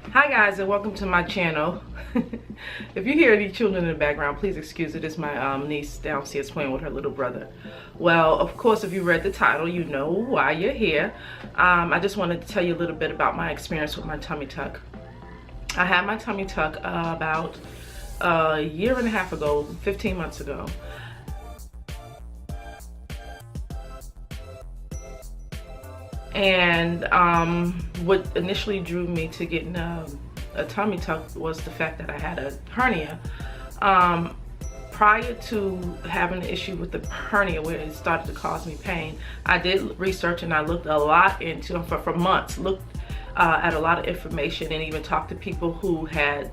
Hi guys, and welcome to my channel. If you hear any children in the background, please excuse it. It's my niece downstairs playing with her little brother. Well, of course, if you read the title, you know why you're here. I just wanted to tell you a little bit about my experience with my tummy tuck. I had my tummy tuck about a year and a half ago, 15 months ago. And what initially drew me to getting a tummy tuck was the fact that I had a hernia. Prior to having an issue with the hernia where it started to cause me pain, I did research and I looked a lot into, for months, looked at a lot of information and even talked to people who had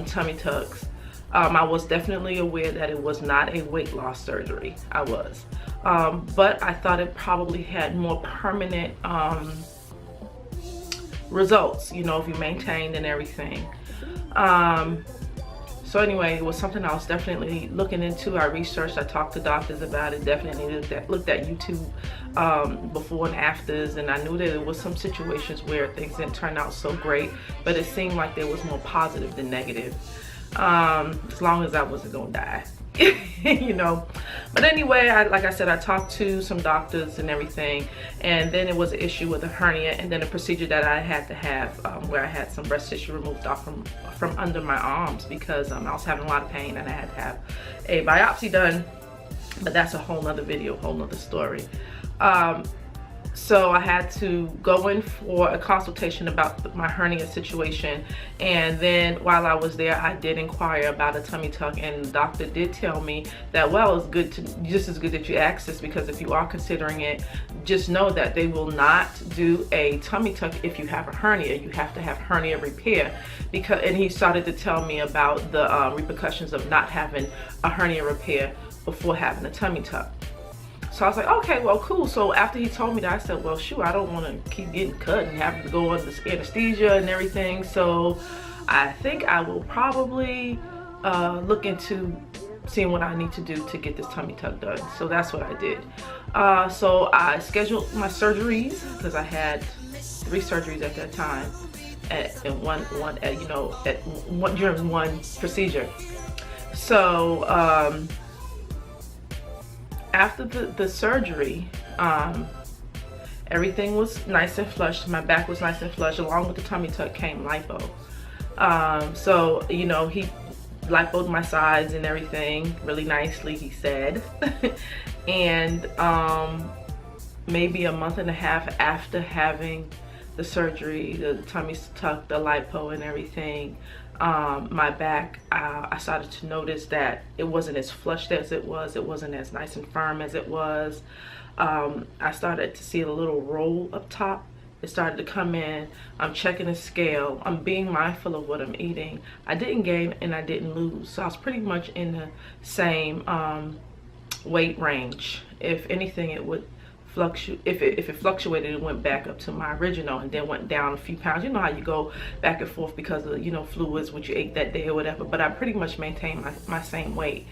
tummy tucks. I was definitely aware that it was not a weight loss surgery. I was. But I thought it probably had more permanent results, you know, if you maintained and everything. So anyway, it was something I was definitely looking into. I researched, I talked to doctors about it, definitely looked at YouTube before and afters, and I knew that there was some situations where things didn't turn out so great, but it seemed like there was more positive than negative. As long as I wasn't gonna die. You know. But anyway, like I said, I talked to some doctors and everything, and then it was an issue with a hernia, and then a procedure that I had to have where I had some breast tissue removed off from under my arms because I was having a lot of pain and I had to have a biopsy done. But that's a whole nother video, whole nother story. So I had to go in for a consultation about my hernia situation, and then while I was there, I did inquire about a tummy tuck, and the doctor did tell me that, well, it's good to, just as good that you ask this, because if you are considering it, just know that they will not do a tummy tuck if you have a hernia. You have to have hernia repair, because, and he started to tell me about the repercussions of not having a hernia repair before having a tummy tuck. So I was like, okay, well, cool. So after he told me that, I said, well, shoot, I don't want to keep getting cut and having to go under anesthesia and everything. So I think I will probably look into seeing what I need to do to get this tummy tuck done. So that's what I did. So I scheduled my surgeries, because I had 3 surgeries at that time, during one procedure. So after the surgery, everything was nice and flush. My back was nice and flush. Along with the tummy tuck came lipo. So, you know, he lipoed my sides and everything really nicely, he said. And maybe a month and a half after having the surgery, the tummy tuck, the lipo and everything, my back, I started to notice that it wasn't as flushed as it was. It wasn't as nice and firm as it was. I started to see a little roll up top. It started to come in. I'm checking the scale. I'm being mindful of what I'm eating. I didn't gain and I didn't lose. So I was pretty much in the same weight range. If anything, it would fluctuate. If it fluctuated, it went back up to my original and then went down a few pounds. You know how you go back and forth because of, you know, fluids, what you ate that day or whatever. But I pretty much maintained my same weight.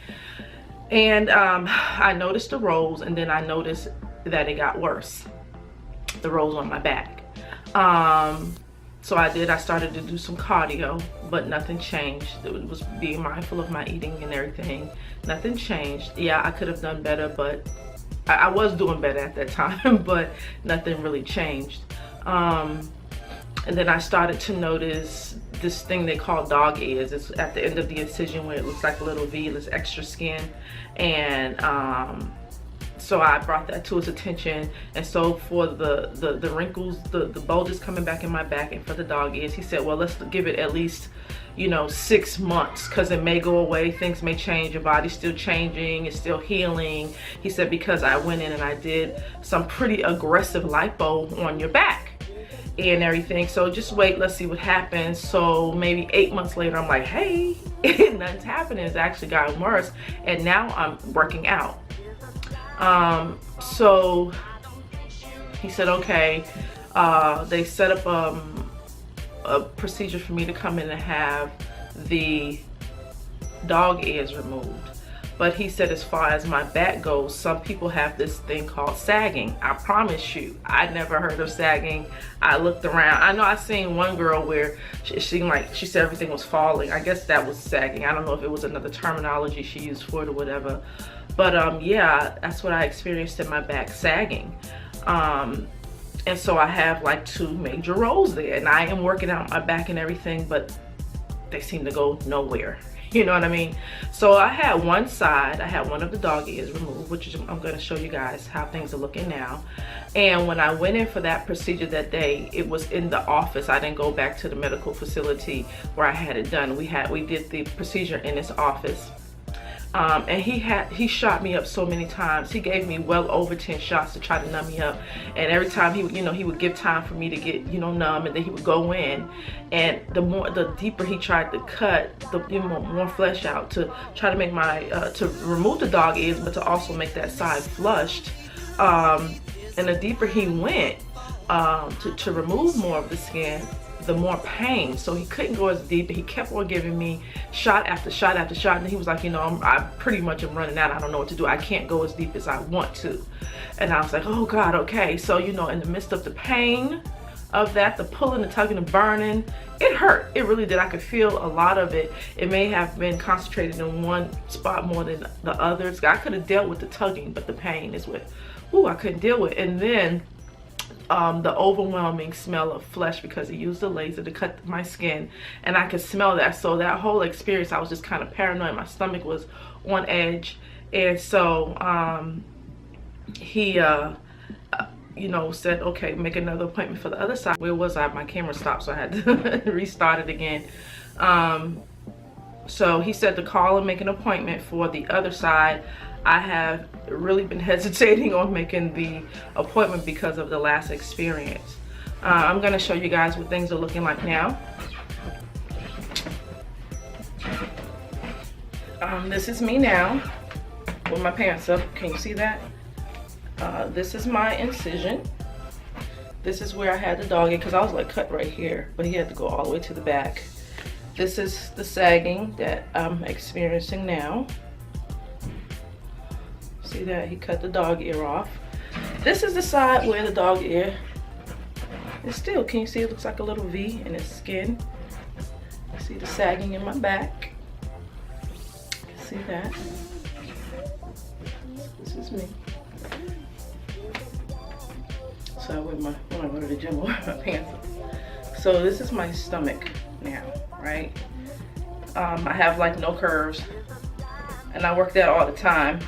And I noticed the rolls, and then I noticed that it got worse, the rolls on my back. So I started to do some cardio, but nothing changed. It was being mindful of my eating and everything. Nothing changed. Yeah, I could have done better, but I was doing better at that time, but nothing really changed. And then I started to notice this thing they call dog ears. It's at the end of the incision where it looks like a little V, there's extra skin. And so I brought that to his attention. And so for the wrinkles, the bulges coming back in my back, and for the dog ears, he said, well, let's give it at least, you know, 6 months, because it may go away, things may change, your body's still changing, it's still healing. He said, because I went in and I did some pretty aggressive lipo on your back and everything, so just wait, let's see what happens. So maybe 8 months later, I'm like, hey, nothing's happening. It's actually gotten worse, and now I'm working out. So he said, okay, they set up a procedure for me to come in and have the dog ears removed. But he said as far as my back goes, some people have this thing called sagging. I promise you, I never heard of sagging. I looked around. I know I seen one girl where she seemed like she said everything was falling. I guess that was sagging. I don't know if it was another terminology she used for it or whatever. But yeah, that's what I experienced in my back, sagging. And so I have like 2 major roles there, and I am working out my back and everything, but they seem to go nowhere. You know what I mean? So I had one side, I had one of the dog ears removed, which is, I'm going to show you guys how things are looking now. And when I went in for that procedure that day, it was in the office. I didn't go back to the medical facility where I had it done. We did the procedure in his office. And he shot me up so many times. He gave me well over 10 shots to try to numb me up. And every time he would give time for me to get, numb, and then he would go in. And the deeper he tried to cut, the more flesh out to try to make to remove the dog ears, but to also make that side flushed. And the deeper he went to remove more of the skin, the more pain. So he couldn't go as deep, but he kept on giving me shot after shot after shot. And he was like, I pretty much am running out. I don't know what to do. I can't go as deep as I want to. And I was like, oh God, okay. So, in the midst of the pain of that, the pulling, the tugging, the burning, it hurt. It really did. I could feel a lot of it. It may have been concentrated in one spot more than the others. I could have dealt with the tugging, but the pain is what, I couldn't deal with. And then the overwhelming smell of flesh, because he used the laser to cut my skin, and I could smell that. So that whole experience, I was just kind of paranoid. My stomach was on edge. And so he said, okay, make another appointment for the other side. Where was I? My camera stopped, so I had to restart it again. So he said to call and make an appointment for the other side. I have really been hesitating on making the appointment because of the last experience. I'm going to show you guys what things are looking like now. This is me now with my pants up. Can you see that? This is my incision. This is where I had the dog in, because I was like cut right here, but he had to go all the way to the back. This is the sagging that I'm experiencing now. See that? He cut the dog ear off. This is the side where the dog ear is still. Can you see it looks like a little V in its skin? See the sagging in my back. See that? This is me. So when I go to the gym, I wear my pants up. So this is my stomach now, right? I have like no curves, and I work that all the time.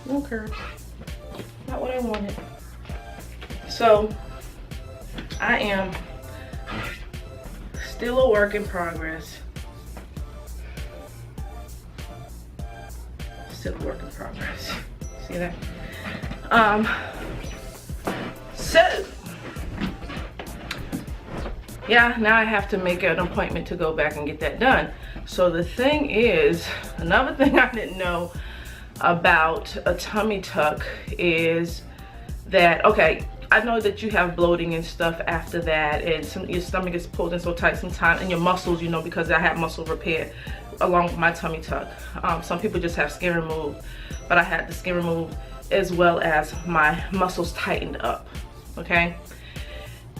No curves, not what I wanted. So I am still a work in progress. Still a work in progress. See that? So yeah, now I have to make an appointment to go back and get that done. So the thing is, another thing I didn't know about a tummy tuck is that, okay, I know that you have bloating and stuff after that, and your stomach is pulled in so tight sometimes, and your muscles, because I had muscle repair along with my tummy tuck. Some people just have skin removed, but I had the skin removed as well as my muscles tightened up, okay?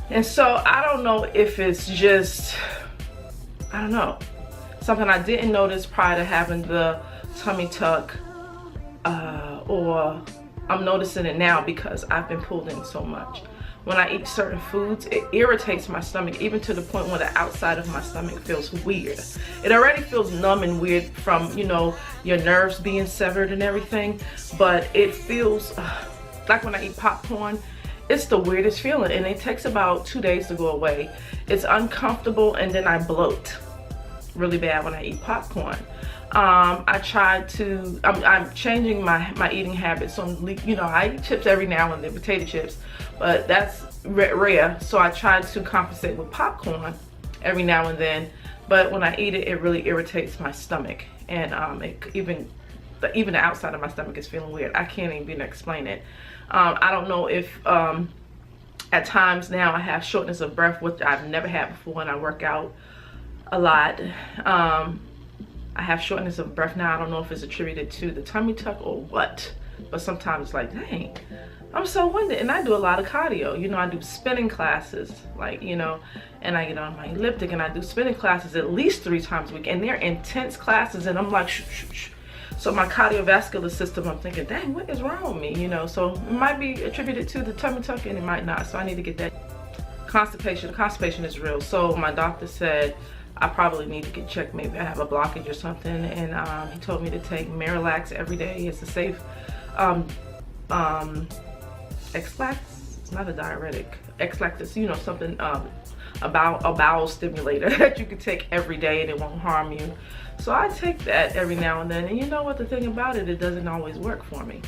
And so I don't know if it's just, I don't know, something I didn't notice prior to having the tummy tuck, or I'm noticing it now because I've been pulled in so much. When I eat certain foods, it irritates my stomach, even to the point where the outside of my stomach feels weird. It already feels numb and weird from, your nerves being severed and everything, but it feels like when I eat popcorn, it's the weirdest feeling, and it takes about 2 days to go away. It's uncomfortable, and then I bloat really bad when I eat popcorn. I tried to, I'm changing my eating habits. So, I eat chips every now and then, potato chips, but that's rare. So I tried to compensate with popcorn every now and then. But when I eat it, it really irritates my stomach. And even the outside of my stomach is feeling weird. I can't even explain it. I don't know if at times now I have shortness of breath, which I've never had before when I work out a lot. I have shortness of breath now. I don't know if it's attributed to the tummy tuck or what, but sometimes it's like, dang, I'm so winded. And I do a lot of cardio. You know, I do spinning classes, like, you know, and I get on my elliptic and I do spinning classes at least 3 times a week, and they're intense classes, and I'm like, shh, shh, shh. So my cardiovascular system, I'm thinking, dang, what is wrong with me? You know, so it might be attributed to the tummy tuck and it might not. So I need to get that. Constipation. Constipation is real. So my doctor said I probably need to get checked. Maybe I have a blockage or something. And he told me to take Marilax every day. It's a safe X-Lax. It's not a diuretic. X-Lax is, you know, something a bowel stimulator that you can take every day and it won't harm you. So I take that every now and then, and you know what, the thing about it, it doesn't always work for me.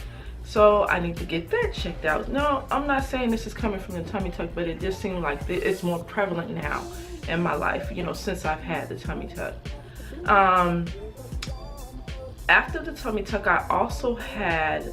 So I need to get that checked out. No, I'm not saying this is coming from the tummy tuck, but it just seems like it's more prevalent now in my life, you know, since I've had the tummy tuck. After the tummy tuck, I also had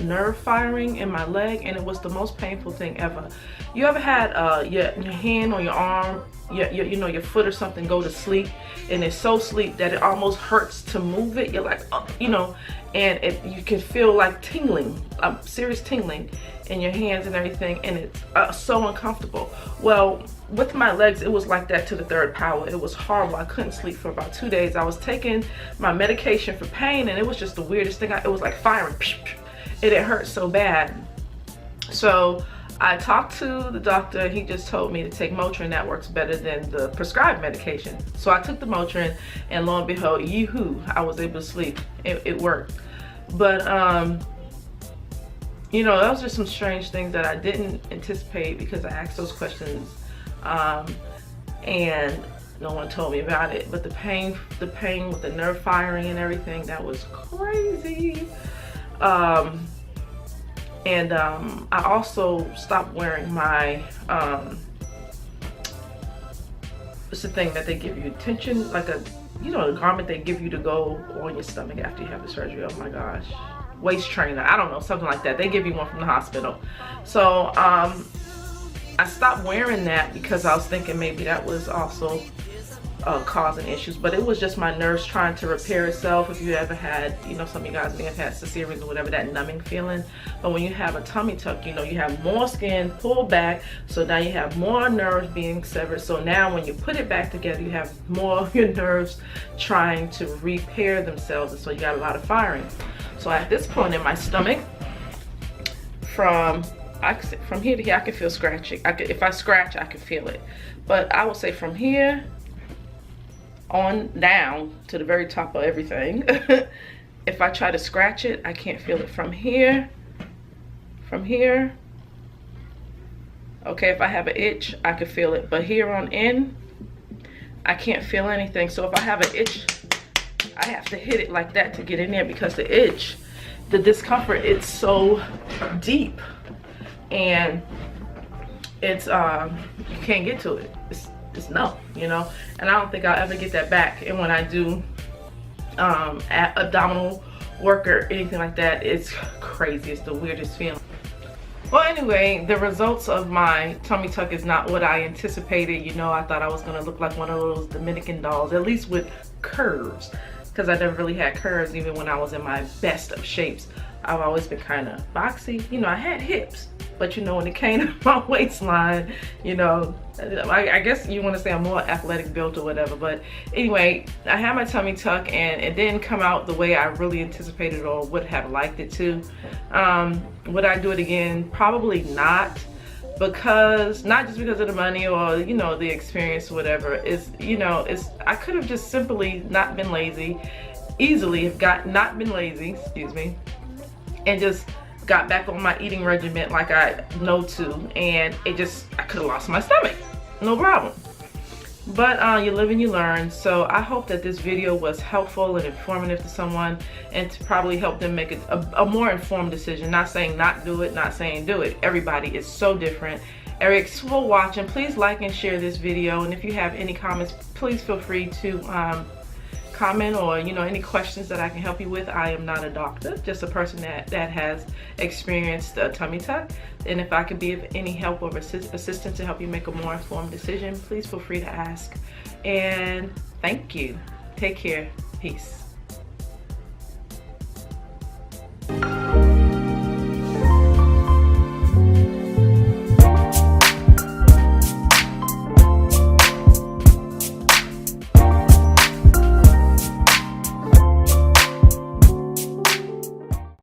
nerve firing in my leg, and it was the most painful thing ever. You ever had your hand or your arm, you know, your foot or something go to sleep, and it's so sleep that it almost hurts to move it? You're like, oh, you know, and you can feel like tingling, serious tingling in your hands and everything, and it's so uncomfortable. Well, with my legs, it was like that to the third power. It was horrible. I couldn't sleep for about 2 days. I was taking my medication for pain, and it was just the weirdest thing. It was like firing. It hurt so bad. So I talked to the doctor. He just told me to take Motrin. That works better than the prescribed medication. So I took the Motrin, and lo and behold, yoo-hoo, I was able to sleep. It worked. But you know, that was just some strange things that I didn't anticipate because I asked those questions, and no one told me about it. But the pain with the nerve firing and everything, that was crazy. I also stopped wearing my it's the thing that they give you, tension, like a, you know, the garment they give you to go on your stomach after you have the surgery. Oh my gosh, waist trainer, I don't know, something like that. They give you one from the hospital. So I stopped wearing that because I was thinking maybe that was also causing issues, but it was just my nerves trying to repair itself. If you ever had, you know, some of you guys may have had cesareans or whatever, that numbing feeling. But when you have a tummy tuck, you know, you have more skin pulled back, so now you have more nerves being severed. So now when you put it back together, you have more of your nerves trying to repair themselves, and so you got a lot of firing. So at this point in my stomach, from here to here, I can feel scratching. If I scratch, I can feel it. But I would say from here on down to the very top of everything, if I try to scratch it, I can't feel it. From here, okay, if I have an itch, I can feel it, but here on in, I can't feel anything. So if I have an itch, I have to hit it like that to get in there, because the itch, the discomfort, it's so deep, and it's you can't get to it. It's numb, you know, and I don't think I'll ever get that back. And when I do abdominal work or anything like that, it's crazy. It's the weirdest feeling. Well, anyway, the results of my tummy tuck is not what I anticipated. You know, I thought I was gonna look like one of those Dominican dolls, at least with curves, because I never really had curves even when I was in my best of shapes. I've always been kind of boxy. You know, I had hips, but you know, when it came to my waistline, you know, I guess you want to say I'm more athletic built or whatever. But anyway, I had my tummy tuck, and it didn't come out the way I really anticipated or would have liked it to. Would I do it again? Probably not. Because not just because of the money or, you know, the experience or whatever. It's, you know, I could have just simply not been lazy, easily have not been lazy, excuse me, and just got back on my eating regimen like I know to, and I could have lost my stomach, no problem. But you live and you learn. So I hope that this video was helpful and informative to someone, and to probably help them make a more informed decision. Not saying not do it, not saying do it. Everybody is so different. Thanks for watching. Please like and share this video, and if you have any comments, please feel free to comment, or, you know, any questions that I can help you with. I am not a doctor, just a person that has experienced a tummy tuck, and if I could be of any help or assistance to help you make a more informed decision, please feel free to ask. And thank you. Take care. Peace.